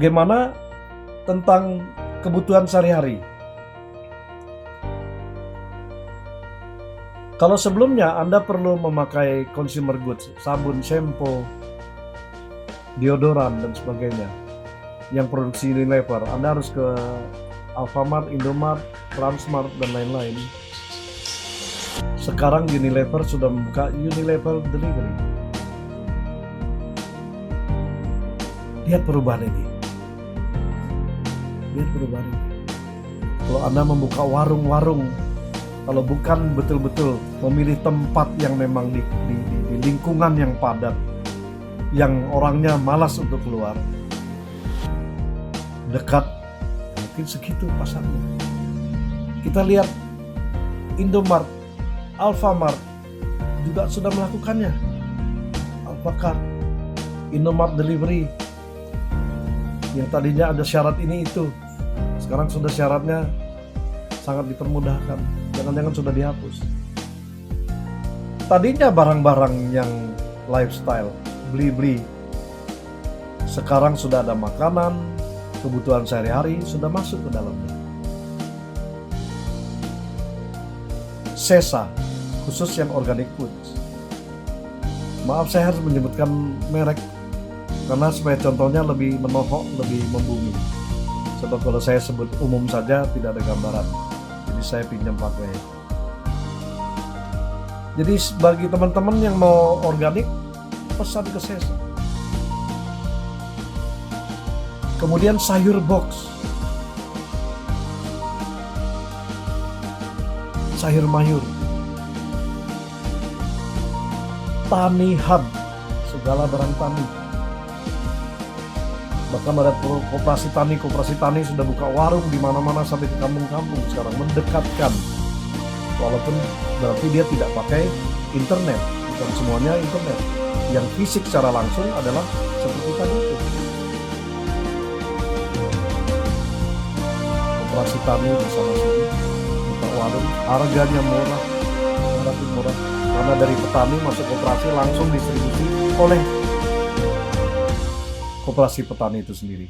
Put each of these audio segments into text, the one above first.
Bagaimana tentang kebutuhan sehari-hari? Kalau sebelumnya Anda perlu memakai consumer goods, sabun, shampoo, deodoran, dan sebagainya, yang produksi Unilever, Anda harus ke Alfamart, Indomart, Transmart, dan lain-lain. Sekarang Unilever sudah membuka Unilever Delivery. Lihat perubahan ini. Lihat perubahan ini. Kalau Anda membuka warung-warung, kalau bukan betul-betul memilih tempat yang memang di lingkungan yang padat, yang orangnya malas untuk keluar, dekat, mungkin segitu pasarnya. Kita lihat Indomart, Alfamart juga sudah melakukannya. Alfacart, Indomart Delivery, yang tadinya ada syarat ini itu, sekarang sudah syaratnya sangat dipermudahkan. Jangan-jangan sudah dihapus. Tadinya barang-barang yang lifestyle, beli-beli, sekarang sudah ada makanan, kebutuhan sehari-hari sudah masuk ke dalamnya. Sesa, khusus yang organic foods. Maaf saya harus menyebutkan merek karena supaya contohnya lebih menohok, lebih membumi. Sebab kalau saya sebut umum saja tidak ada gambaran. Jadi saya pinjam pakai. Jadi bagi teman-teman yang mau organik, pesan ke Sesa. Kemudian sayur box, sayur mayur, Tani Hub, segala barang tani. Bahkan ada koperasi tani sudah buka warung di mana-mana sampai ke kampung-kampung sekarang, mendekatkan. Walaupun berarti dia tidak pakai internet, bukan semuanya internet. Yang fisik secara langsung adalah seperti tadi itu. Koperasi tani di sana sini buka warung, harganya murah, relatif murah. Karena dari petani masuk koperasi langsung distribusi oleh koperasi petani itu sendiri,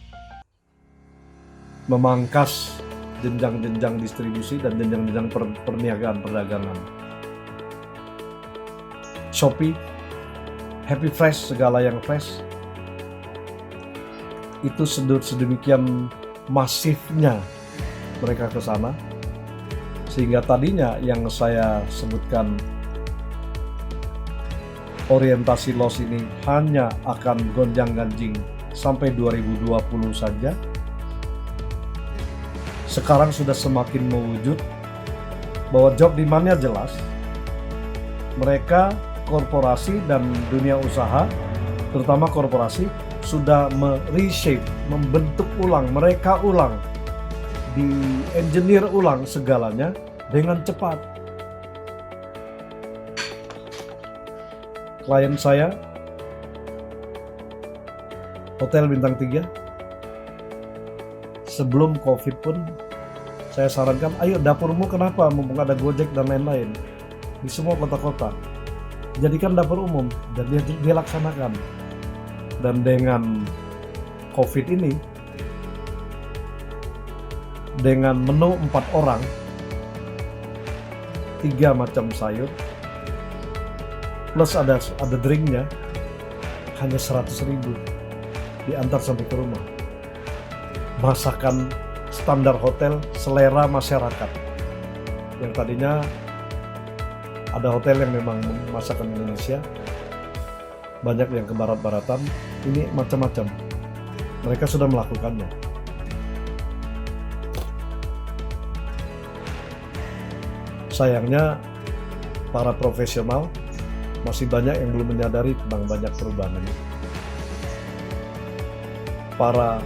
memangkas jenjang-jenjang distribusi dan jenjang-jenjang perniagaan perdagangan. Shopee, Happy Fresh, segala yang fresh, itu sedemikian masifnya mereka ke sana, sehingga tadinya yang saya sebutkan orientasi loss ini hanya akan gonjang-ganjing sampai 2020 saja, sekarang sudah semakin mewujud bahwa job demand-nya jelas. Mereka, korporasi dan dunia usaha, terutama korporasi, sudah reshape, membentuk ulang, mereka ulang, di-engineer ulang segalanya dengan cepat. Klien saya, Hotel Bintang 3, sebelum COVID pun saya sarankan, ayo dapurmu kenapa, mumpung ada Gojek dan lain-lain di semua kota-kota, jadikan dapur umum, dan dia laksanakan. Dan dengan COVID ini, dengan menu 4 orang, 3 macam sayur, plus ada drinknya, hanya 100.000 diantar sampai ke rumah. Masakan standar hotel, selera masyarakat. Yang tadinya ada hotel yang memang masakan Indonesia, banyak yang ke barat-baratan, ini macam-macam. Mereka sudah melakukannya. Sayangnya para profesional masih banyak yang belum menyadari tentang banyak perubahan ini. Para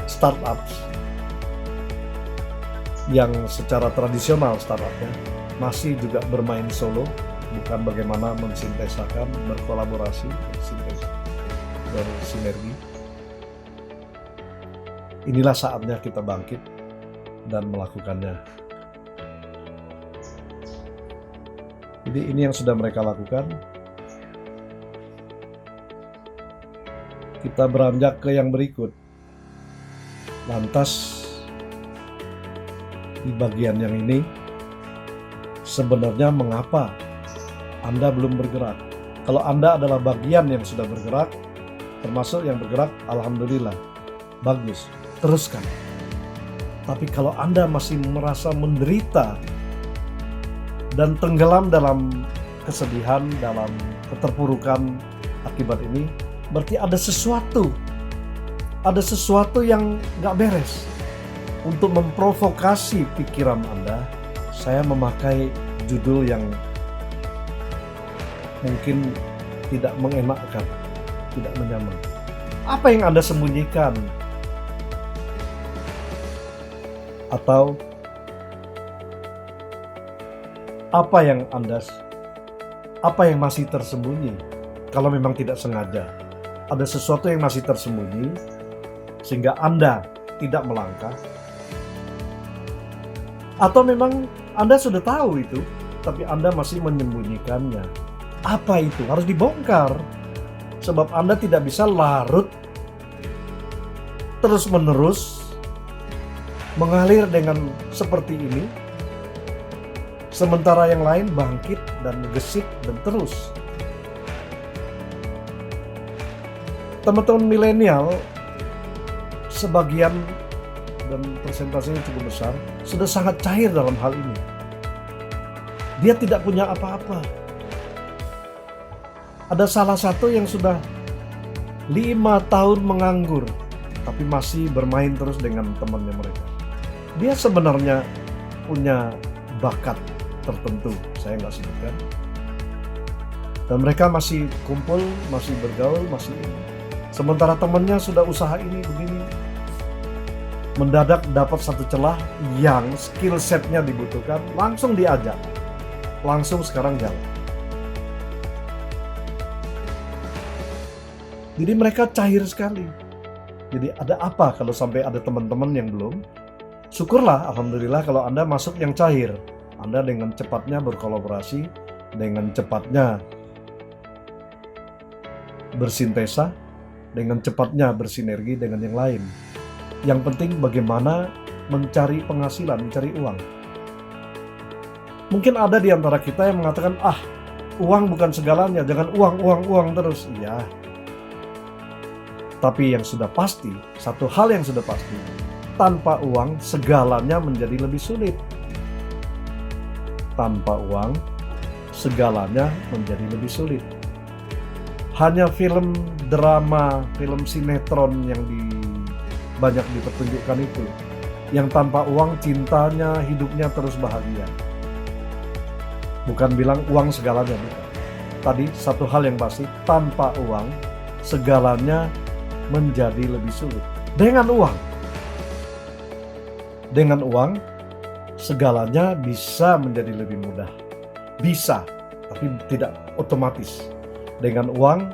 startups yang secara tradisional startupnya masih juga bermain solo, bukan bagaimana mensintesakan, berkolaborasi, bersinergi. Inilah saatnya kita bangkit dan melakukannya. Jadi ini yang sudah mereka lakukan. Kita beranjak ke yang berikut. Lantas di bagian yang ini sebenarnya mengapa Anda belum bergerak? Kalau Anda adalah bagian yang sudah bergerak, termasuk yang bergerak, alhamdulillah, bagus, teruskan. Tapi kalau Anda masih merasa menderita dan tenggelam dalam kesedihan, dalam keterpurukan akibat ini, berarti ada sesuatu yang gak beres. Untuk memprovokasi pikiran Anda, saya memakai judul yang mungkin tidak mengenakkan, tidak menyaman. Apa yang Anda sembunyikan? Atau apa yang masih tersembunyi? Kalau memang tidak sengaja, ada sesuatu yang masih tersembunyi sehingga Anda tidak melangkah. Atau memang Anda sudah tahu itu, tapi Anda masih menyembunyikannya. Apa itu? Harus dibongkar. Sebab Anda tidak bisa larut terus-menerus mengalir dengan seperti ini, sementara yang lain bangkit dan gesit dan terus. Teman-teman milenial, sebagian dan persentasenya cukup besar, sudah sangat cair dalam hal ini. Dia tidak punya apa-apa. Ada salah satu yang sudah 5 tahun menganggur, tapi masih bermain terus dengan temannya mereka. Dia sebenarnya punya bakat tertentu, saya nggak sebutkan. Dan mereka masih kumpul, masih bergaul, masih ini. Sementara temannya sudah usaha ini, begini. Mendadak dapat satu celah yang skill setnya dibutuhkan, langsung diajak. Langsung sekarang jalan. Jadi mereka cair sekali. Jadi ada apa kalau sampai ada teman-teman yang belum? Syukurlah, alhamdulillah kalau Anda masuk yang cair. Anda dengan cepatnya berkolaborasi, dengan cepatnya bersintesa, dengan cepatnya bersinergi dengan yang lain. Yang penting bagaimana mencari penghasilan, mencari uang. Mungkin ada di antara kita yang mengatakan, uang bukan segalanya, jangan uang terus. Iya. Tapi yang sudah pasti, satu hal yang sudah pasti, tanpa uang segalanya menjadi lebih sulit. Tanpa uang segalanya menjadi lebih sulit. Hanya film drama, film sinetron yang banyak dipertunjukkan itu, yang tanpa uang cintanya, hidupnya terus bahagia. Bukan bilang uang segalanya, bukan. Tadi satu hal yang pasti, tanpa uang segalanya menjadi lebih sulit. Dengan uang segalanya bisa menjadi lebih mudah. Bisa, tapi tidak otomatis. Dengan uang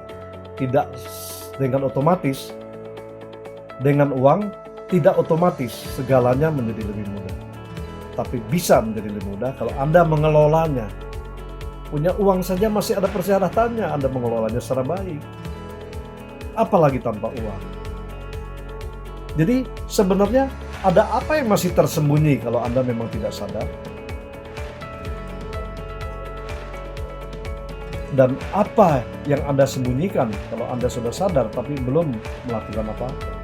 tidak otomatis segalanya menjadi lebih mudah. Tapi bisa menjadi lebih mudah kalau Anda mengelolanya. Punya uang saja masih ada persyaratannya, Anda mengelolanya secara baik. Apalagi tanpa uang. Jadi sebenarnya ada apa yang masih tersembunyi kalau Anda memang tidak sadar? Dan apa yang Anda sembunyikan kalau Anda sudah sadar tapi belum melakukan apa-apa?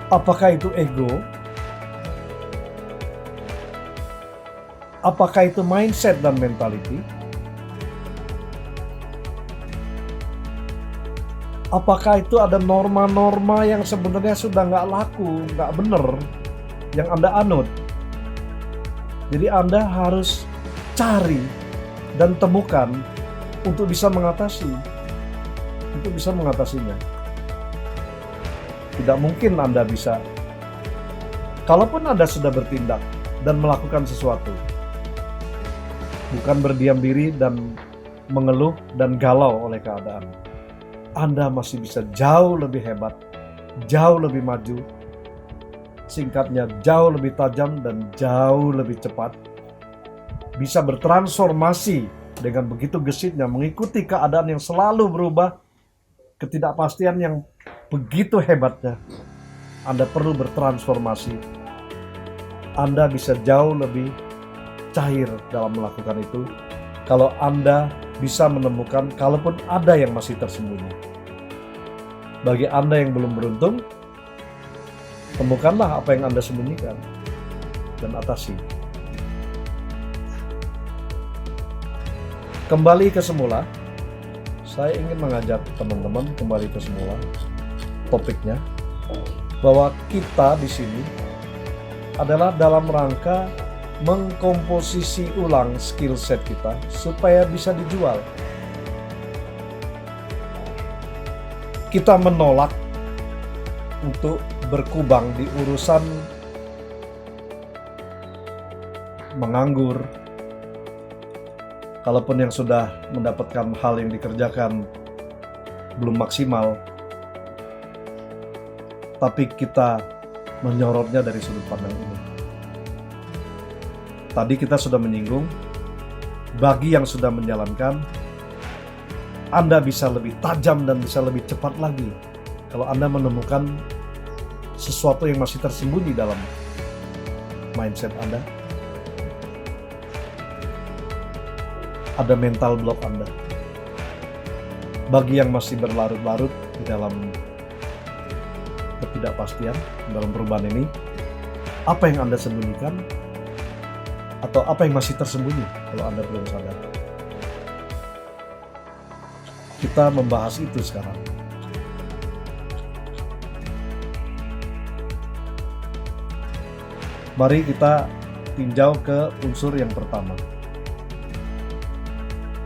Apakah itu ego? Apakah itu mindset dan mentality? Apakah itu ada norma-norma yang sebenarnya sudah nggak laku, nggak benar, yang Anda anut? Jadi Anda harus cari dan temukan untuk bisa mengatasinya. Tidak mungkin Anda bisa. Kalaupun Anda sudah bertindak dan melakukan sesuatu, bukan berdiam diri dan mengeluh dan galau oleh keadaan, Anda masih bisa jauh lebih hebat, jauh lebih maju, singkatnya jauh lebih tajam dan jauh lebih cepat, bisa bertransformasi dengan begitu gesitnya mengikuti keadaan yang selalu berubah ketidakpastian yang begitu hebatnya, Anda perlu bertransformasi. Anda bisa jauh lebih cair dalam melakukan itu kalau Anda bisa menemukan kalaupun ada yang masih tersembunyi. Bagi Anda yang belum beruntung, temukanlah apa yang Anda sembunyikan dan atasi. Kembali ke semula, saya ingin mengajak teman-teman kembali ke semula topiknya, bahwa kita di sini adalah dalam rangka mengkomposisi ulang skill set kita supaya bisa dijual. Kita menolak untuk berkubang di urusan menganggur. Kalaupun yang sudah mendapatkan hal yang dikerjakan belum maksimal, tapi kita menyorotnya dari sudut pandang ini. Tadi kita sudah menyinggung, bagi yang sudah menjalankan, Anda bisa lebih tajam dan bisa lebih cepat lagi kalau Anda menemukan sesuatu yang masih tersembunyi dalam mindset Anda. Ada mental block Anda. Bagi yang masih berlarut-larut di dalam ketidakpastian, dalam perubahan ini, apa yang Anda sembunyikan? Atau apa yang masih tersembunyi kalau Anda belum sadar? Kita membahas itu sekarang. Mari kita tinjau ke unsur yang pertama,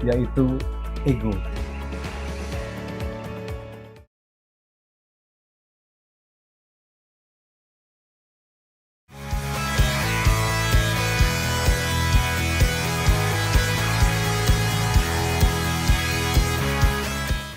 yaitu ego.